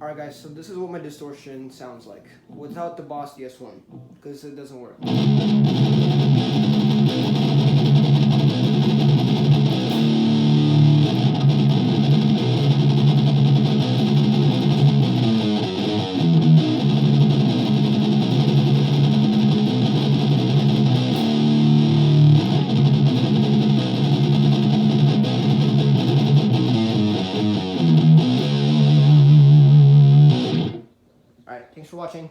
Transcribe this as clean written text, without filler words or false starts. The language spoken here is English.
Alright guys, so this is what my distortion sounds like without the Boss DS1, because it doesn't work. Alright, thanks for watching.